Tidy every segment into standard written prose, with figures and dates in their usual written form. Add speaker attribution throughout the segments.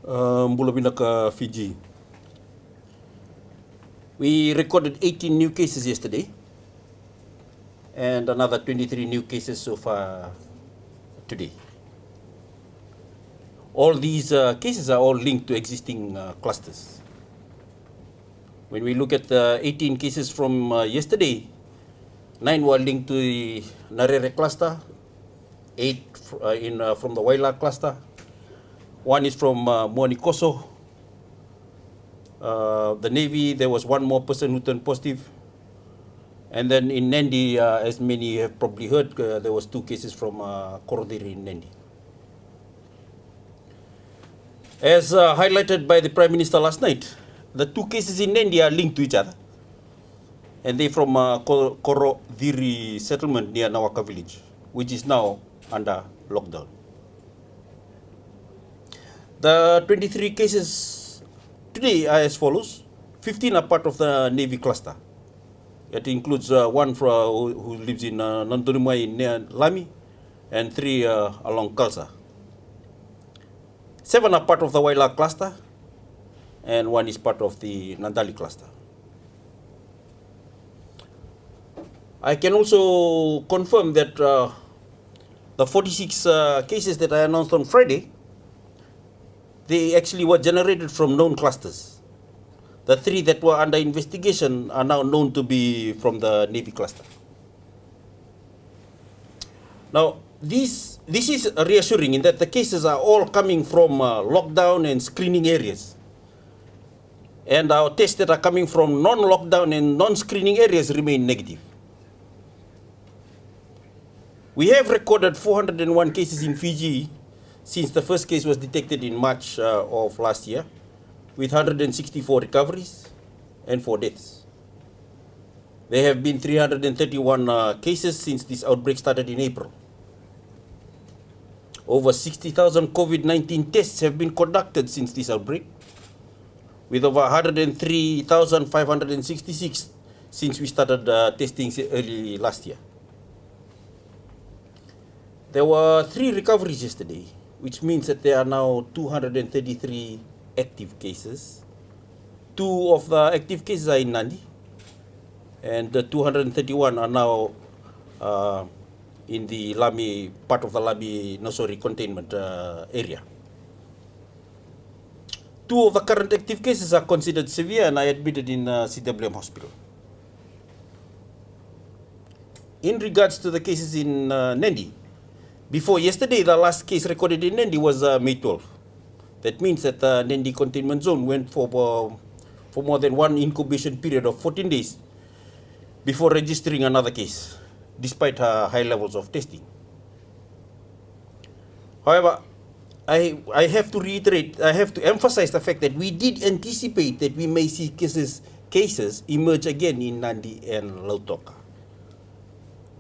Speaker 1: Mula Binaka, Fiji. We recorded 18 new cases yesterday and another 23 new cases so far today. All these cases are all linked to existing clusters. When we look at the 18 cases from yesterday, 9 were linked to the Narere cluster, 8 from the Waila cluster, 1 is from Moanikoso. The Navy, there was 1 more person who turned positive. And then in Nandi, as many have probably heard, there was 2 cases from Korodiri in Nandi. As highlighted by the Prime Minister last night, the 2 cases in Nandi are linked to each other. And they're from Korodiri settlement near Nawaka village, which is now under lockdown. The 23 cases today are as follows. 15 are part of the Navy cluster. It includes 1 who lives in Nandunumai near Lami and 3 along Kalsa. 7 are part of the Waila cluster and 1 is part of the Nandali cluster. I can also confirm that the 46 cases that I announced on Friday, they actually were generated from known clusters. The 3 that were under investigation are now known to be from the Navy cluster. Now, this is reassuring in that the cases are all coming from lockdown and screening areas. And our tests that are coming from non-lockdown and non-screening areas remain negative. We have recorded 401 cases in Fiji since the first case was detected in March of last year, with 164 recoveries and 4 deaths. There have been 331 cases since this outbreak started in April. Over 60,000 COVID-19 tests have been conducted since this outbreak, with over 103,566 since we started testing early last year. There were 3 recoveries yesterday, which means that there are now 233 active cases. 2 of the active cases are in Nandi, and the 231 are now in the Lami, part of the Lami Nosori containment area. 2 of the current active cases are considered severe and are admitted in CWM hospital. In regards to the cases in Nandi, before yesterday, the last case recorded in Nandi was May 12. That means that the Nandi containment zone went for more than 1 incubation period of 14 days before registering another case, despite high levels of testing. However, I have to reiterate, I have to emphasize the fact that we did anticipate that we may see cases emerge again in Nandi and Lautoka.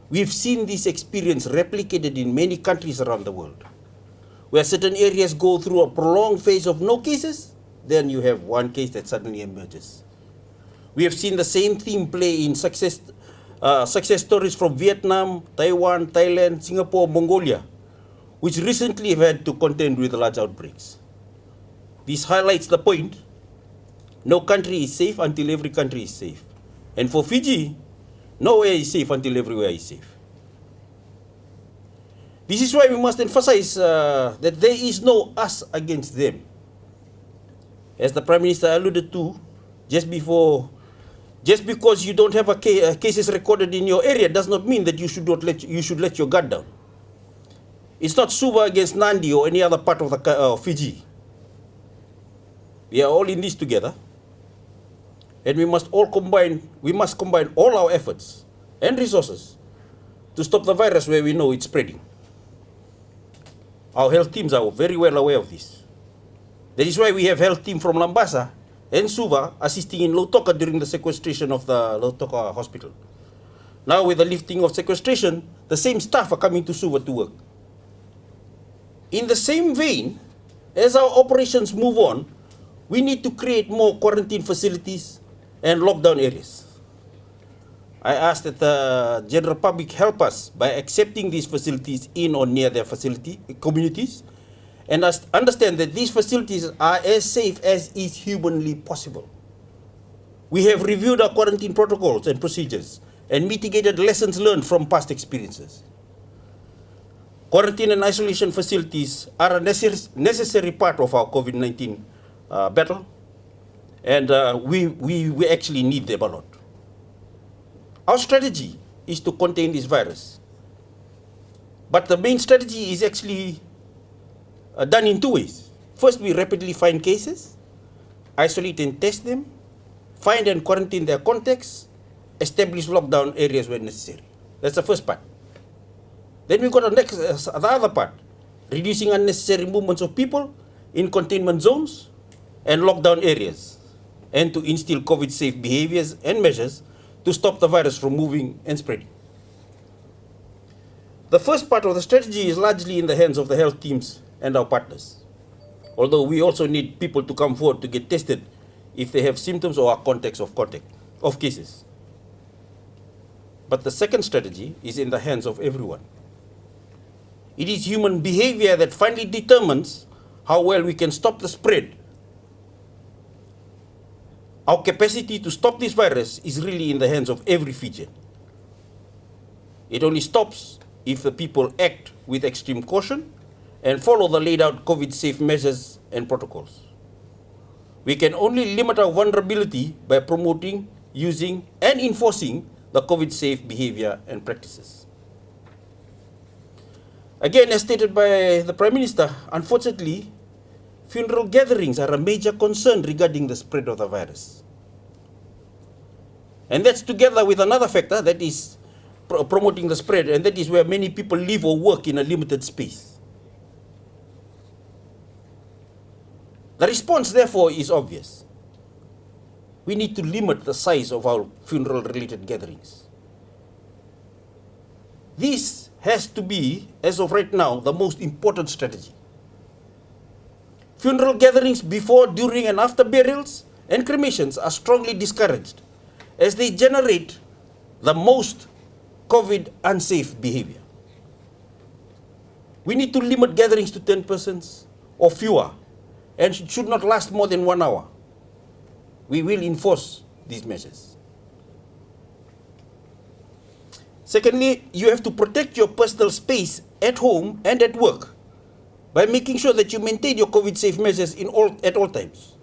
Speaker 1: We've seen this experience replicated in many countries around the world, where certain areas go through a prolonged phase of no cases, then you have 1 case that suddenly emerges. We have seen the same theme play in success stories from Vietnam, Taiwan, Thailand, Singapore, Mongolia, which recently have had to contend with large outbreaks. This highlights the point: no country is safe until every country is safe. And for Fiji, nowhere is safe until everywhere is safe. This is why we must emphasize that there is no us against them. As the Prime Minister alluded to just because you don't have cases recorded in your area does not mean that you should let your guard down. It's not Suva against Nandi or any other part of the Fiji. We are all in this together, and we must combine all our efforts and resources to stop the virus where we know it's spreading. Our health teams are very well aware of this. That is why we have health team from Lambasa and Suva assisting in Lautoka during the sequestration of the Lautoka hospital. Now with the lifting of sequestration, the same staff are coming to Suva to work. In the same vein, as our operations move on, we need to create more quarantine facilities and lockdown areas. I ask that the general public help us by accepting these facilities in or near their communities and understand that these facilities are as safe as is humanly possible. We have reviewed our quarantine protocols and procedures and mitigated lessons learned from past experiences. Quarantine and isolation facilities are a necessary part of our COVID-19 battle, and we actually need them a lot. Our strategy is to contain this virus, but the main strategy is actually done in two ways. First, we rapidly find cases, isolate and test them, find and quarantine their contacts, establish lockdown areas where necessary. That's the first part. Then we've got the other part, reducing unnecessary movements of people in containment zones and lockdown areas, and to instill COVID-safe behaviors and measures to stop the virus from moving and spreading. The first part of the strategy is largely in the hands of the health teams and our partners, although we also need people to come forward to get tested if they have symptoms or are contacts of cases. But the second strategy is in the hands of everyone. It is human behavior that finally determines how well we can stop the spread. Our capacity to stop this virus is really in the hands of every Fijian. It only stops if the people act with extreme caution and follow the laid out COVID-safe measures and protocols. We can only limit our vulnerability by promoting, using, and enforcing the COVID-safe behavior and practices. Again, as stated by the Prime Minister, unfortunately, funeral gatherings are a major concern regarding the spread of the virus. And that's together with another factor that is promoting the spread, and that is where many people live or work in a limited space. The response, therefore, is obvious. We need to limit the size of our funeral-related gatherings. This has to be, as of right now, the most important strategy. Funeral gatherings before, during, and after burials and cremations are strongly discouraged, as they generate the most COVID unsafe behavior. We need to limit gatherings to 10 persons or fewer, and it should not last more than 1 hour. We will enforce these measures. Secondly, you have to protect your personal space at home and at work by making sure that you maintain your COVID-safe measures at all times,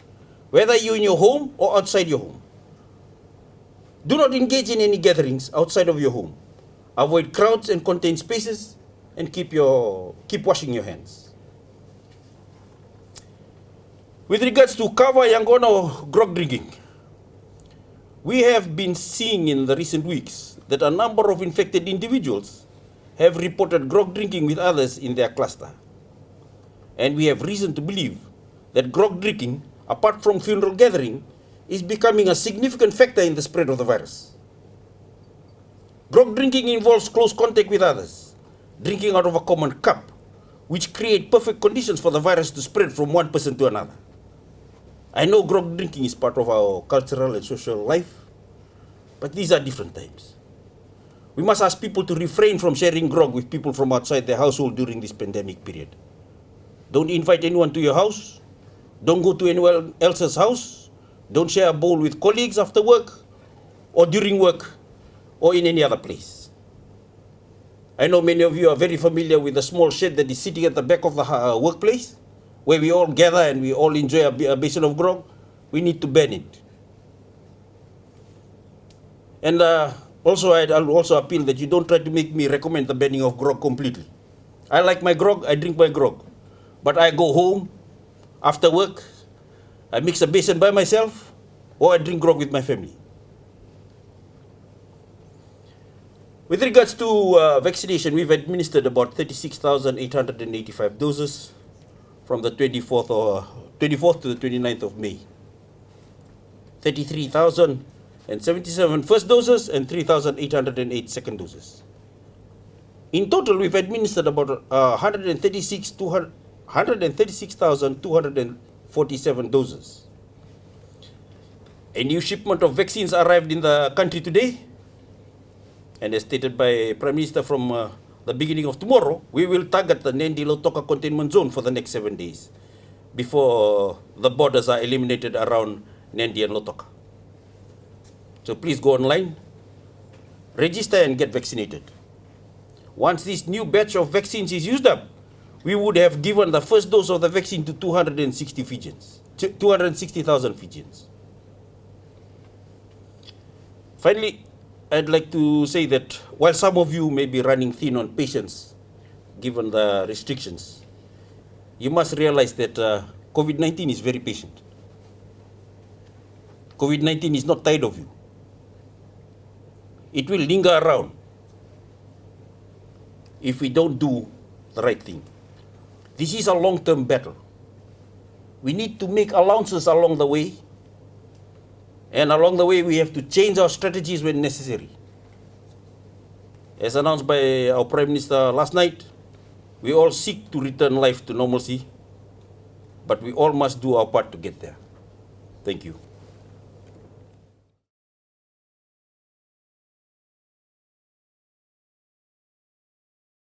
Speaker 1: whether you're in your home or outside your home. Do not engage in any gatherings outside of your home. Avoid crowds and contained spaces, and keep washing your hands. With regards to kava yangon or grog drinking, we have been seeing in the recent weeks that a number of infected individuals have reported grog drinking with others in their cluster. And we have reason to believe that grog drinking, apart from funeral gathering, is becoming a significant factor in the spread of the virus. Grog drinking involves close contact with others, drinking out of a common cup, which create perfect conditions for the virus to spread from one person to another. I know grog drinking is part of our cultural and social life, but these are different times. We must ask people to refrain from sharing grog with people from outside their household during this pandemic period. Don't invite anyone to your house. Don't go to anyone else's house. Don't share a bowl with colleagues after work or during work or in any other place. I know many of you are very familiar with the small shed that is sitting at the back of the workplace, where we all gather and we all enjoy a basin of grog. We need to ban it. And I'll also appeal that you don't try to make me recommend the banning of grog completely. I like my grog, I drink my grog. But I go home after work, I mix a basin by myself, or I drink grog with my family. With regards to vaccination, we've administered about 36,885 doses from the 24th to the 29th of May. 33,077 first doses and 3,808 second doses. In total, we've administered about 136,247 doses. A new shipment of vaccines arrived in the country today, and as stated by Prime Minister from the beginning of tomorrow, we will target the Nandi Lautoka containment zone for the next 7 days before the borders are eliminated around Nandi and Lautoka. So please go online, register and get vaccinated. Once this new batch of vaccines is used up, we would have given the first dose of the vaccine to 260 Fijians, 260,000 Fijians. Finally, I'd like to say that while some of you may be running thin on patience, given the restrictions, you must realize that COVID-19 is very patient. COVID-19 is not tired of you. It will linger around if we don't do the right thing. This is a long-term battle. We need to make allowances along the way, and along the way we have to change our strategies when necessary. As announced by our Prime Minister last night, we all seek to return life to normalcy, but we all must do our part to get there. Thank you.